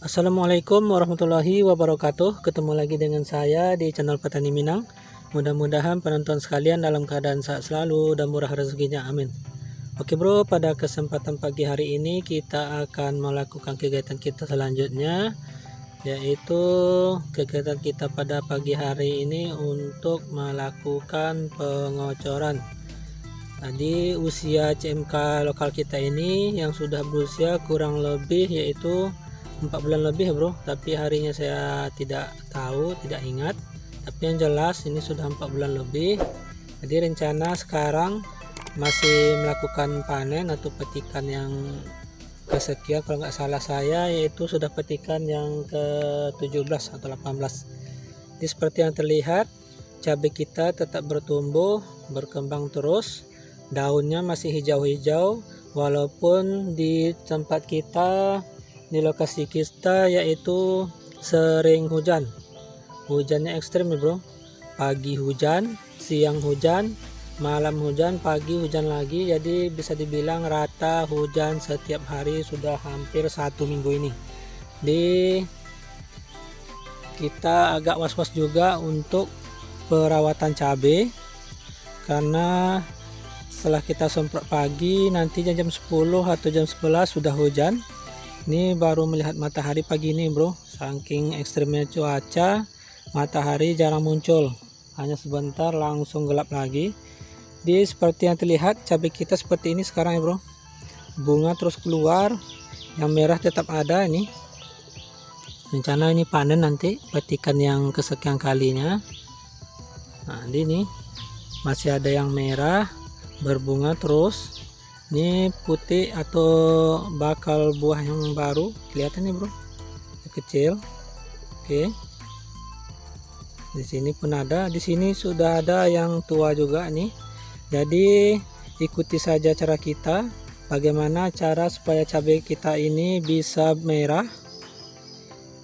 Assalamualaikum warahmatullahi wabarakatuh. Ketemu lagi dengan saya di channel Petani Minang. Mudah-mudahan penonton sekalian dalam keadaan sehat selalu dan murah rezekinya, amin. Oke bro, pada kesempatan pagi hari ini kita akan melakukan kegiatan kita selanjutnya, yaitu kegiatan kita pada pagi hari ini untuk melakukan pengocoran. Tadi usia CMK lokal kita ini yang sudah berusia kurang lebih yaitu 4 bulan lebih ya bro, tapi harinya saya tidak tahu, tidak ingat, tapi yang jelas ini sudah 4 bulan lebih. Jadi rencana sekarang masih melakukan panen atau petikan yang kesekian, kalau nggak salah saya, yaitu sudah petikan yang ke-17 atau 18. Jadi seperti yang terlihat, cabai kita tetap bertumbuh, berkembang terus, daunnya masih hijau-hijau, walaupun di tempat kita, di lokasi kita, yaitu sering hujannya ekstrim ya bro. Pagi hujan, siang hujan, malam hujan, pagi hujan lagi. Jadi bisa dibilang rata hujan setiap hari sudah hampir 1 minggu ini. Jadi kita agak was-was juga untuk perawatan cabai, karena setelah kita semprot pagi, nanti jam 10 atau jam 11 sudah hujan. Ini baru melihat matahari pagi ini bro, saking ekstrimnya cuaca, matahari jarang muncul, hanya sebentar langsung gelap lagi. Jadi seperti yang terlihat, cabai kita seperti ini sekarang ya bro, bunga terus keluar, yang merah tetap ada. Ini rencana ini panen nanti, petikan yang kesekian kalinya. Nah ini masih ada yang merah berbunga terus. Ini putih atau bakal buah yang baru, kelihatan nih bro, kecil. Oke, di sini pun ada, di sini sudah ada yang tua juga nih. Jadi ikuti saja cara kita, bagaimana cara supaya cabai kita ini bisa merah,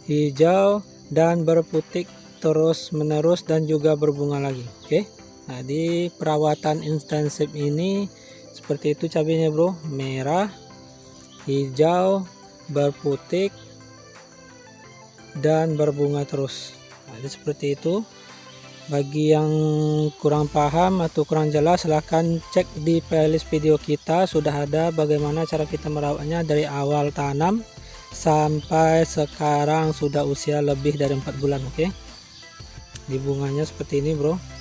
hijau, dan berputik terus menerus dan juga berbunga lagi. Oke, nah di perawatan intensif ini seperti itu cabenya bro, merah, hijau, berputik, dan berbunga terus. Nah, jadi seperti itu. Bagi yang kurang paham atau kurang jelas, silahkan cek di playlist video kita, sudah ada bagaimana cara kita merawatnya dari awal tanam sampai sekarang sudah usia lebih dari 4 bulan. Oke, di bunganya seperti ini bro.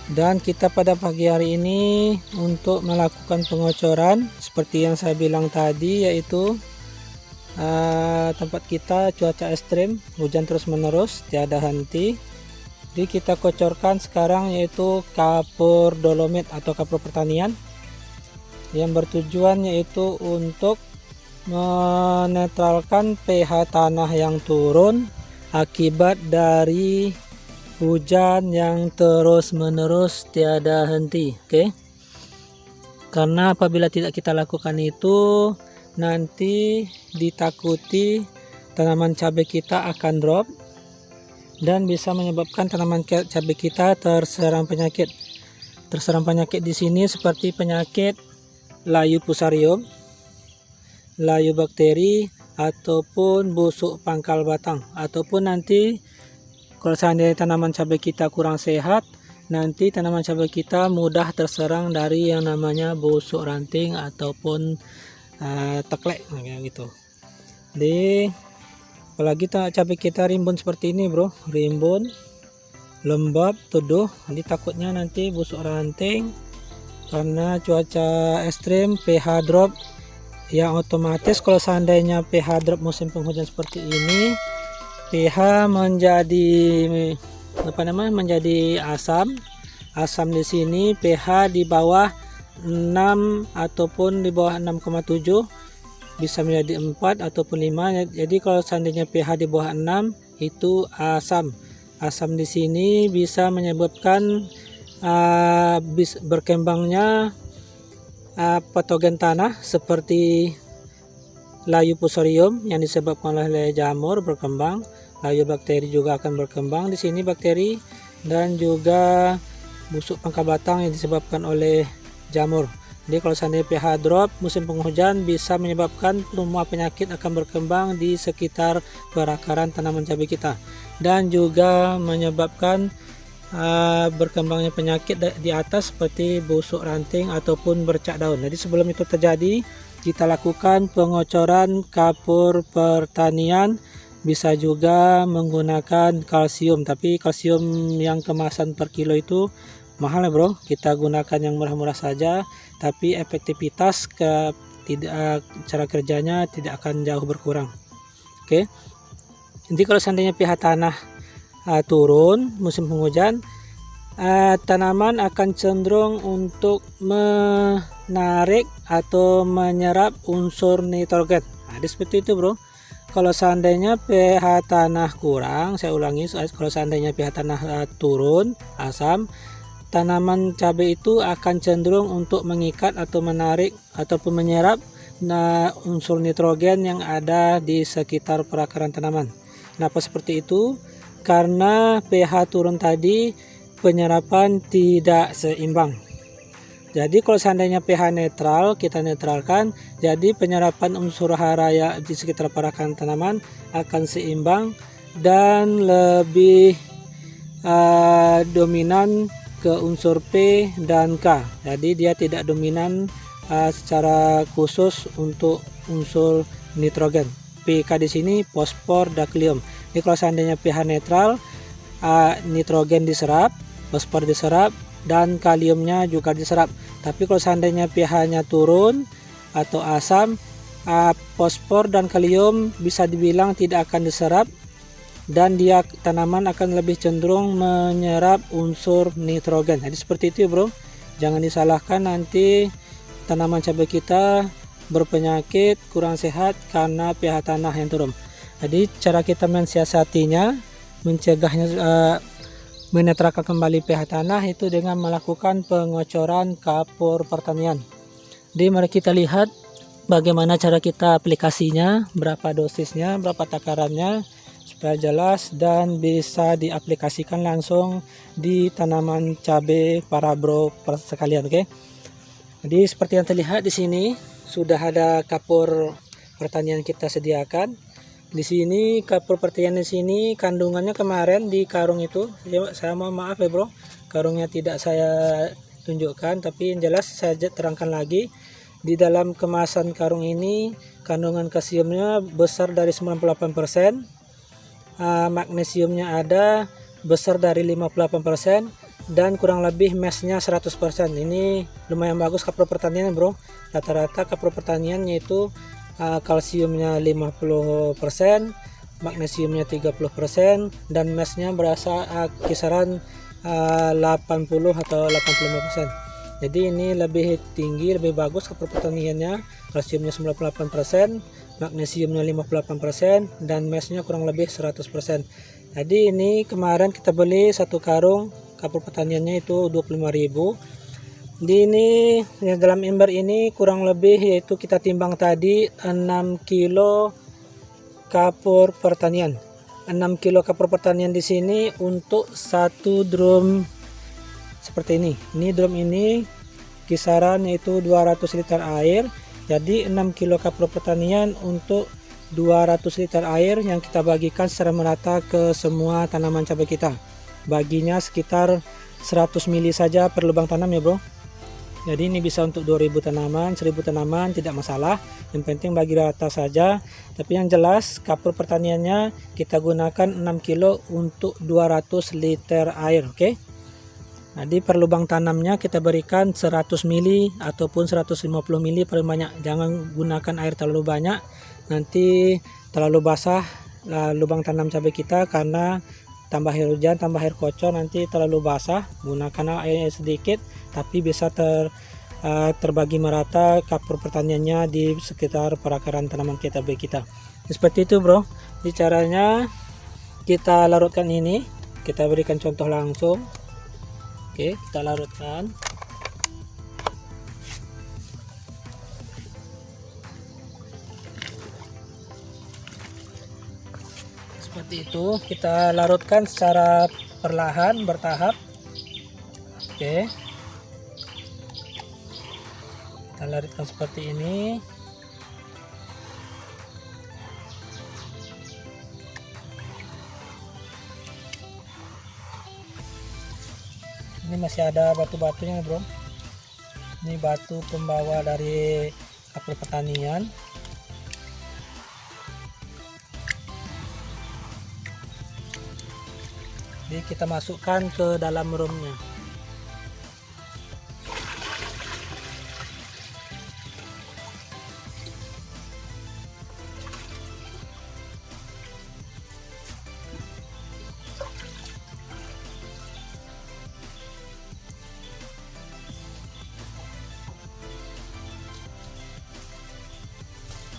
Dan kita pada pagi hari ini untuk melakukan pengocoran seperti yang saya bilang tadi, yaitu tempat kita cuaca ekstrim, hujan terus menerus tiada henti. Jadi kita kocorkan sekarang yaitu kapur dolomit atau kapur pertanian, yang bertujuan yaitu untuk menetralkan pH tanah yang turun akibat dari hujan yang terus menerus tiada henti. Oke, karena apabila tidak kita lakukan itu, nanti ditakuti tanaman cabai kita akan drop dan bisa menyebabkan tanaman cabai kita terserang penyakit. Terserang penyakit di sini seperti penyakit layu fusarium, layu bakteri, ataupun busuk pangkal batang, ataupun nanti kalau seandainya tanaman cabai kita kurang sehat, nanti tanaman cabai kita mudah terserang dari yang namanya busuk ranting ataupun teklek kayak gitu. Jadi apalagi cabai kita rimbun seperti ini bro, rimbun, lembab, teduh, jadi takutnya nanti busuk ranting karena cuaca ekstrim, pH drop, yang otomatis kalau seandainya pH drop musim penghujan seperti ini, pH menjadi asam di sini. pH di bawah 6 ataupun di bawah 6,7, bisa menjadi 4 ataupun 5. Jadi kalau seandainya pH di bawah 6 itu asam di sini bisa menyebabkan berkembangnya patogen tanah seperti layu fusarium yang disebabkan oleh jamur berkembang. Layu bakteri juga akan berkembang di sini, bakteri, dan juga busuk pangkal batang yang disebabkan oleh jamur. Jadi kalau seandainya pH drop musim penghujan bisa menyebabkan semua penyakit akan berkembang di sekitar perakaran tanaman cabai kita, dan juga menyebabkan berkembangnya penyakit di atas seperti busuk ranting ataupun bercak daun. Jadi sebelum itu terjadi, kita lakukan pengocoran kapur pertanian. Bisa juga menggunakan kalsium, tapi kalsium yang kemasan per kilo itu mahal ya bro. Kita gunakan yang murah-murah saja, tapi efektivitas cara kerjanya tidak akan jauh berkurang. Oke. Jadi kalau seandainya pH tanah turun musim penghujan, tanaman akan cenderung untuk menarik atau menyerap unsur nitrogen. Jadi seperti itu bro. Kalau seandainya pH tanah kurang, saya ulangi, kalau seandainya pH tanah turun asam, tanaman cabai itu akan cenderung untuk mengikat atau menarik ataupun menyerap unsur nitrogen yang ada di sekitar perakaran tanaman. Kenapa seperti itu? Karena pH turun tadi, penyerapan tidak seimbang. Jadi kalau seandainya pH netral, kita netralkan, jadi penyerapan unsur hara di sekitar perakaran tanaman akan seimbang dan lebih dominan ke unsur P dan K. Jadi dia tidak dominan secara khusus untuk unsur nitrogen. PK di sini fosfor dan kalium. Jadi kalau seandainya pH netral, nitrogen diserap, fosfor diserap, dan kaliumnya juga diserap. Tapi kalau seandainya pH-nya turun atau asam, fosfor dan kalium bisa dibilang tidak akan diserap, dan tanaman akan lebih cenderung menyerap unsur nitrogen. Jadi seperti itu ya bro. Jangan disalahkan nanti tanaman cabai kita berpenyakit, kurang sehat karena pH tanah yang turun. Jadi cara kita mensiasatinya, mencegahnya, menetralkan kembali pH tanah itu dengan melakukan pengocoran kapur pertanian. Jadi mari kita lihat bagaimana cara kita aplikasinya, berapa dosisnya, berapa takarannya, supaya jelas dan bisa diaplikasikan langsung di tanaman cabai para bro sekalian. Oke. Jadi seperti yang terlihat di sini sudah ada kapur pertanian kita sediakan. Di sini kapur pertanian di sini kandungannya kemarin di karung itu, saya mohon maaf ya bro, karungnya tidak saya tunjukkan, tapi yang jelas saya terangkan lagi. Di dalam kemasan karung ini kandungan kalsiumnya besar dari 98%, magnesiumnya ada besar dari 58%, dan kurang lebih mesnya 100%. Ini lumayan bagus kapur pertanian bro. Rata-rata kapur pertanian yaitu kalsiumnya 50%, magnesiumnya 30%, dan mesnya berasa kisaran 80 atau 85%. Jadi ini lebih tinggi, lebih bagus kapur pertaniannya. Kalsiumnya 98%, magnesiumnya 58%, dan mesnya kurang lebih 100%. Jadi ini kemarin kita beli satu karung kapur pertaniannya itu 25.000. Di ini dalam ember ini kurang lebih yaitu kita timbang tadi 6 kilo kapur pertanian. 6 kilo kapur pertanian di sini untuk satu drum seperti ini. Ini drum ini kisaran yaitu 200 liter air. Jadi 6 kilo kapur pertanian untuk 200 liter air yang kita bagikan secara merata ke semua tanaman cabai kita. Baginya sekitar 100 mili saja per lubang tanam ya bro. Jadi ini bisa untuk 2000 tanaman, 1000 tanaman tidak masalah. Yang penting bagi rata saja. Tapi yang jelas kapur pertaniannya kita gunakan 6 kilo untuk 200 liter air. Oke. Jadi per lubang tanamnya kita berikan 100 mili ataupun 150 mili paling banyak. Jangan gunakan air terlalu banyak. Nanti terlalu basah lubang tanam cabai kita, karena tambah air hujan, tambah air kocor, nanti terlalu basah. Gunakan airnya sedikit, tapi bisa terbagi merata kapur pertaniannya di sekitar perakaran tanaman cabai kita. Seperti itu bro. Di caranya kita larutkan ini, kita berikan contoh langsung. Oke, kita larutkan. Seperti itu, kita larutkan secara perlahan, bertahap. Oke. Kita laritkan seperti ini. Ini masih ada batu-batunya bro. Ini batu pembawa dari kapal pertanian. Jadi kita masukkan ke dalam roomnya.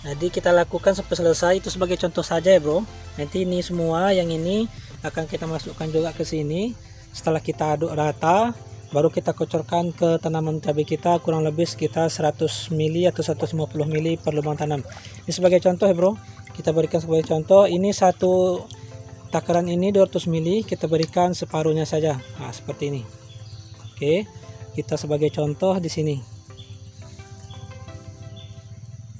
Jadi kita lakukan sampai selesai, itu sebagai contoh saja ya bro. Nanti ini semua yang ini akan kita masukkan juga ke sini. Setelah kita aduk rata, baru kita kocorkan ke tanaman cabai kita, kurang lebih sekitar 100 ml atau 150 ml per lubang tanam. Ini sebagai contoh ya bro. Kita berikan sebagai contoh, ini satu takaran ini 200 ml, kita berikan separuhnya saja. Nah, seperti ini. Oke, kita sebagai contoh di sini.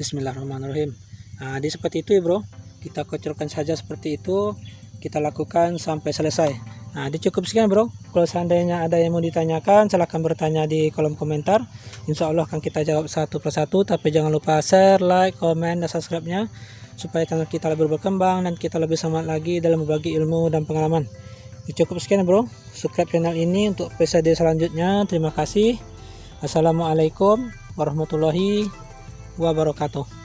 Bismillahirrahmanirrahim. Nah, jadi seperti itu ya bro. Kita kocorkan saja seperti itu. Kita lakukan sampai selesai. Nah, jadi cukup sekian bro. Kalau seandainya ada yang mau ditanyakan, silahkan bertanya di kolom komentar. Insya Allah akan kita jawab satu persatu. Tapi jangan lupa share, like, komen, dan subscribe-nya, supaya channel kita lebih berkembang dan kita lebih semangat lagi dalam berbagi ilmu dan pengalaman. Jadi cukup sekian bro. Subscribe channel ini untuk episode selanjutnya. Terima kasih. Assalamualaikum warahmatullahi wabarakatuh.